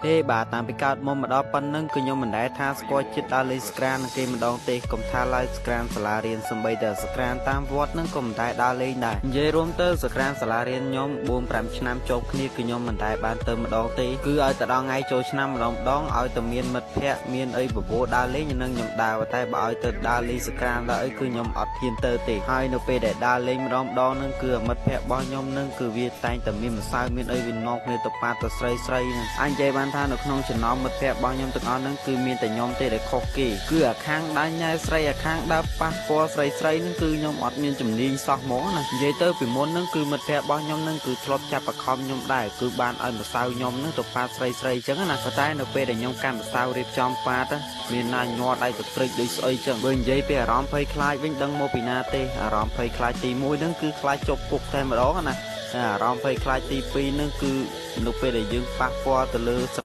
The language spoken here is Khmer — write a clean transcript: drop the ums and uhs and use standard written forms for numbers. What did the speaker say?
ទេបាទតាមពីកើតមកដល់ប៉ុណ្ណឹងគឺខ្ញុំមិនដែលថាស្គាល់ចិត្តដល់លេងស្ក្រានគេម្ដងទេកុំថាឡើយស្ក្រានសាលារៀនសំបីតែស្ក្រានតាមវត្តនឹងក៏មិនដែលដើរលេងដែរនិយាយរួមទៅស្ក្រានសាលារៀនខ្ញុំ4-5ឆ្នាំចូលគ្នាគឺខ្ញុំមិនដែលបានទៅម្ដងទេគឺឲ្យតែដល់ថ្ងៃចូលឆ្នាំម្ដងឲ្យតែមានមិត្តភ័ក្តិមានអីបបោដើរលេងនឹងខ្ញុំដើរតែបើឲ្យទៅដើរលេងស្ក្រានដល់អីគឺខ្ញុំអត់ហ៊ានទៅទេហើយនៅពេលដែលដើរលេងម្ដងនឹងគឺមិត្តភ័ក្តិរបស់ខ្ញុំនឹងគឺវាតែងតែមានម្សៅមានអីវានាំគ្នាទៅប៉ាទៅស្រីនឹងអញនិយាយបានថានៅក្នុងចំណោមមិត្តភ័ក្តិរបស់ខ្ញុំទាំងអស់ហ្នឹងគឺមានតែខ្ញុំទេដែលខុសគេគឺអាខាងដើរញ៉ែស្រីអាខាងដើរប៉ះពាល់ស្រីហ្នឹងគឺខ្ញុំអត់មានជំនាញសោះហ្មងណានិយាយទៅពីមុនហ្នឹងគឺមិត្តភ័ក្តិរបស់ខ្ញុំហ្នឹងគឺធ្លាប់ចាប់បខំខ្ញុំដែរគឺបានឲ្យម្សៅខ្ញុំហ្នឹងទៅប៉ាស្រីអញ្ចឹងណាប៉ុន្តែនៅពេលដែលខ្ញុំកាន់ម្សៅរៀបចំប៉ាតមានណាញាត់ដៃទៅព្រិចដូចស្អីអញ្ចឹងបើនិយាយពីអារម្មណ៍ភ័យខ្លាចវិញដឹងមកពីណាទេអារម្មណ៍ភ័យខ្លាចទី1ហ្នឹងគឺខ្លាចជាប់គុកតែម្ដងណាអារម្មណ៍ភ័យខ្លាចទី2ហ្នឹងគឺនៅពេលដែលយើងប៉ះពាល់ទៅលើ